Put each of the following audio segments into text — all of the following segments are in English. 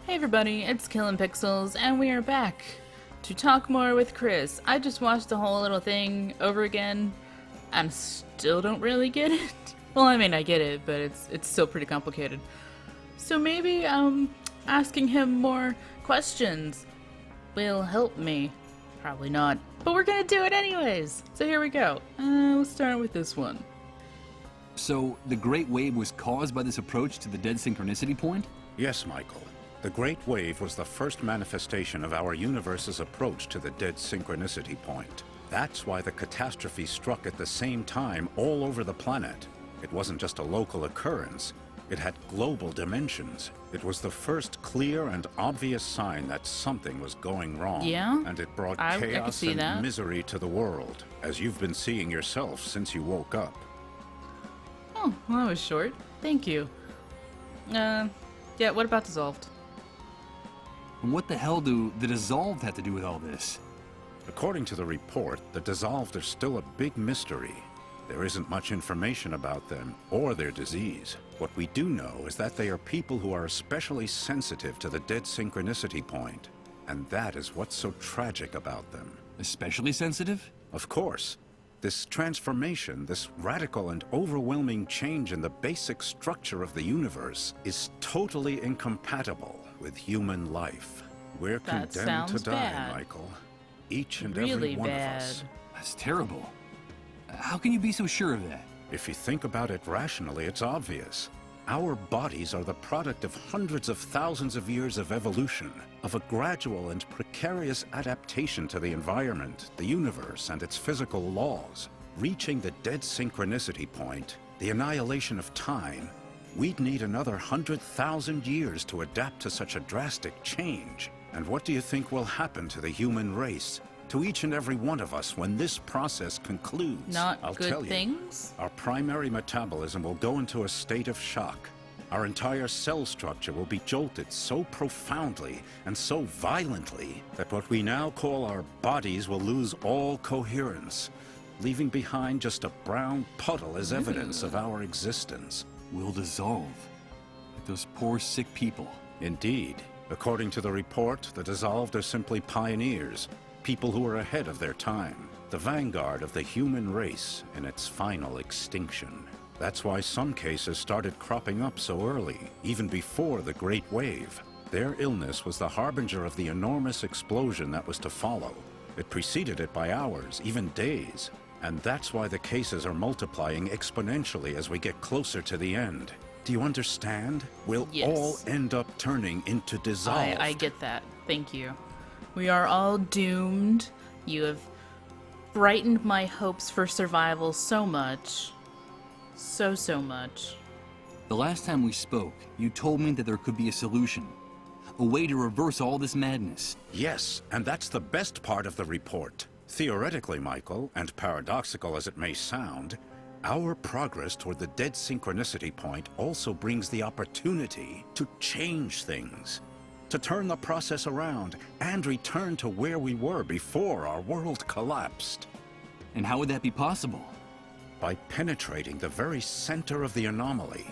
Hey everybody, it's KillinPixels, and we are back to talk more with Chris. I just watched the whole little thing over again, and still don't really get it. Well, I mean, I get it, but it's still pretty complicated. So maybe asking him more questions will help me. Probably not, but we're gonna do it anyways. So here we go. Let's start with this one. So, the Great Wave was caused by this approach to the Dead Synchronicity point? Yes, Michael. The Great Wave was the first manifestation of our universe's approach to the Dead Synchronicity point. That's why the catastrophe struck at the same time all over the planet. It wasn't just a local occurrence. It had global dimensions. It was the first clear and obvious sign that something was going wrong. Yeah? And it brought I could chaos see and that. misery to the world, as you've been seeing yourself since you woke up. Oh, well, that was short. Thank you. Yeah, what about Dissolved? And what the hell do the Dissolved have to do with all this? According to the report, the Dissolved are still a big mystery. There isn't much information about them or their disease. What we do know is that they are people who are especially sensitive to the Dead Synchronicity point, and that is what's so tragic about them. Especially sensitive? Of course. This transformation, this radical and overwhelming change in the basic structure of the universe is totally incompatible with human life. We're That condemned to sounds die, bad. Michael. Each and Really every one bad. of us. That's terrible. How can you be so sure of that? If you think about it rationally, it's obvious. Our bodies are the product of hundreds of thousands of years of evolution, of a gradual and precarious adaptation to the environment, the universe, and its physical laws. Reaching the Dead Synchronicity point, the annihilation of time, we'd need another 100,000 years to adapt to such a drastic change. And what do you think will happen to the human race, to each and every one of us, when this process concludes? Not I'll good tell you. things? Our primary metabolism will go into a state of shock. Our entire cell structure will be jolted so profoundly and so violently that what we now call our bodies will lose all coherence, leaving behind just a brown puddle as evidence of our existence. We'll dissolve. Like those poor sick people. Indeed. According to the report, the Dissolved are simply pioneers, people who are ahead of their time, the vanguard of the human race in its final extinction. That's why some cases started cropping up so early, even before the Great Wave. Their illness was the harbinger of the enormous explosion that was to follow. It preceded it by hours, even days. And that's why the cases are multiplying exponentially as we get closer to the end. Do you understand? We'll Yes. all end up turning into Dissolved. I get that. Thank you. We are all doomed. You have brightened my hopes for survival so much. So much. The last time we spoke, you told me that there could be a solution. A way to reverse all this madness. Yes, and that's the best part of the report. Theoretically, Michael, and paradoxical as it may sound, our progress toward the Dead Synchronicity point also brings the opportunity to change things, to turn the process around and return to where we were before our world collapsed. And how would that be possible? By penetrating the very center of the anomaly,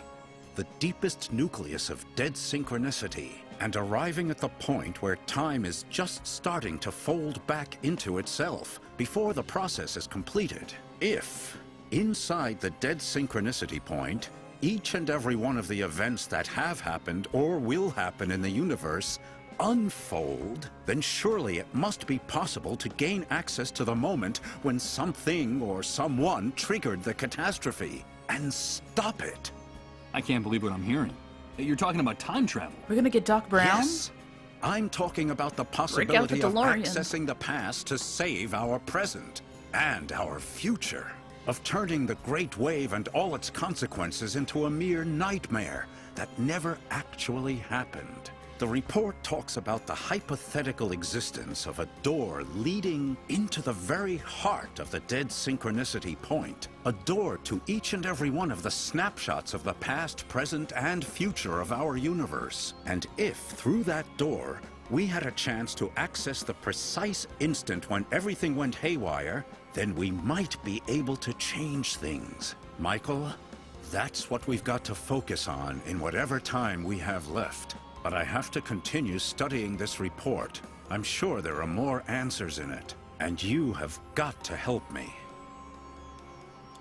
the deepest nucleus of Dead Synchronicity, and arriving at the point where time is just starting to fold back into itself before the process is completed. If, inside the Dead Synchronicity point, each and every one of the events that have happened or will happen in the universe unfold, then surely it must be possible to gain access to the moment when something or someone triggered the catastrophe and stop it. I can't believe what I'm hearing. You're talking about time travel. We're gonna get Doc Brown? Yes. I'm talking about the Break out possibility the of DeLorean. accessing the past to save our present and our future. Of turning the Great Wave and all its consequences into a mere nightmare that never actually happened. The report talks about the hypothetical existence of a door leading into the very heart of the Dead Synchronicity point. A door to each and every one of the snapshots of the past, present, and future of our universe. And if, through that door, we had a chance to access the precise instant when everything went haywire, then we might be able to change things. Michael, that's what we've got to focus on in whatever time we have left. But I have to continue studying this report. I'm sure there are more answers in it, and you have got to help me.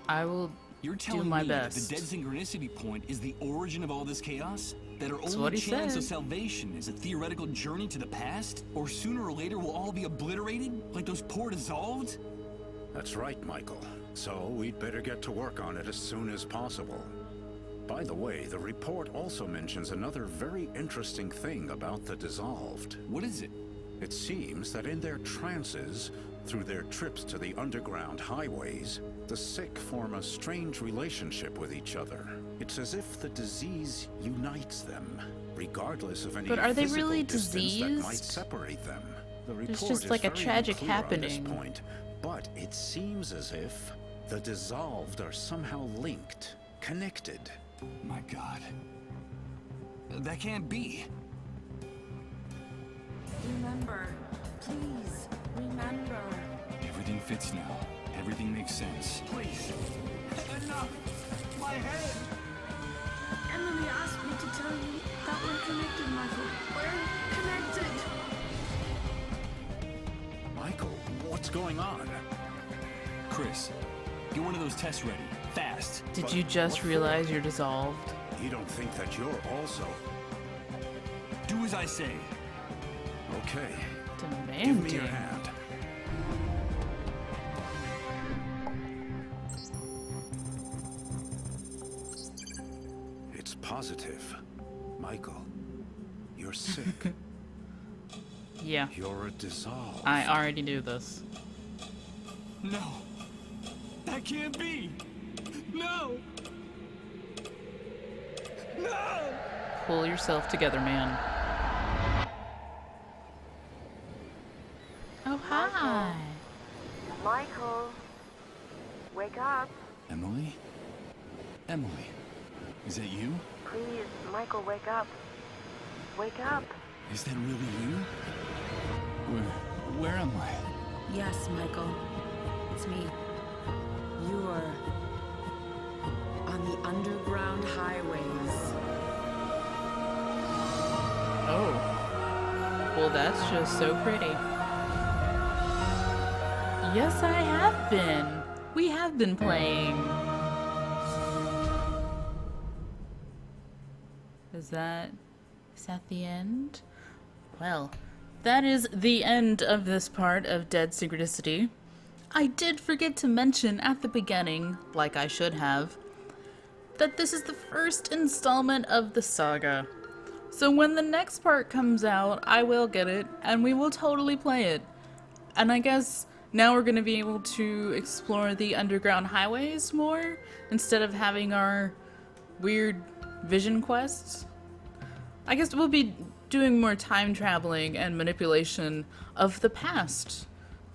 I will You're do telling my me that the best. Dead Synchronicity point is the origin of all this chaos? That our That's only what he chance said. of salvation is a theoretical journey to the past? Or sooner or later we'll all be obliterated? Like those poor dissolved? That's right, Michael. So we'd better get to work on it as soon as possible. By the way, the report also mentions another very interesting thing about the dissolved. What is it? It seems that in their trances, through their trips to the underground highways, the sick form a strange relationship with each other. It's as if the disease unites them, regardless of any But are they physical really distance that might diseased? separate them. The There's report just is like a very tragic unclear on this happening. point, but it seems as if the dissolved are somehow linked, connected. My God. That can't be. Remember, please, remember. Everything fits now. Everything makes sense. Please. Enough! My head! Emily asked me to tell you that we're connected, Michael. We're connected. Michael, what's going on? Chris, get one of those tests ready. Fast. Did But you just what for? realize you're dissolved? You don't think that you're also... Do as I say. Okay, Demanding. give me your hand. It's positive. Michael, you're sick. Yeah, You're a dissolved. I already knew this. No. That can't be. No. No. Pull yourself together, man. Oh, hi. Michael, wake up. Emily? Emily, is that you? Please, Michael, wake up. Wake up. Is that really you? Where am I? Yes, Michael. It's me. You are on the underground highways. Oh. Well, that's just so pretty. Yes, I have been. We have been playing. Is that the end? Well, that is the end of this part of Dead Synchronicity. I did forget to mention at the beginning, like I should have, that this is the first installment of the saga. So when the next part comes out, I will get it, and we will totally play it. And I guess now we're going to be able to explore the underground highways more, instead of having our weird vision quests. I guess we'll be doing more time traveling and manipulation of the past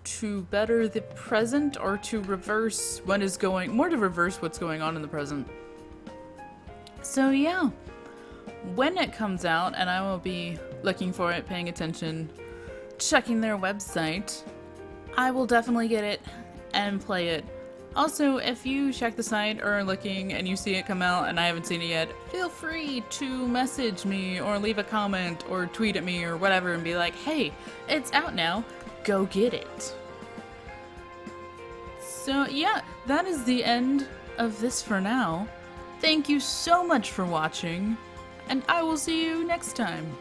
to better the present, or to reverse what is going, more to reverse what's going on in the present. So yeah, when it comes out, and I will be looking for it, paying attention, checking their website, I will definitely get it and play it. Also, if you check the site or are looking and you see it come out and I haven't seen it yet, feel free to message me or leave a comment or tweet at me or whatever and be like, hey, it's out now, go get it. So yeah, that is the end of this for now. Thank you so much for watching, and I will see you next time.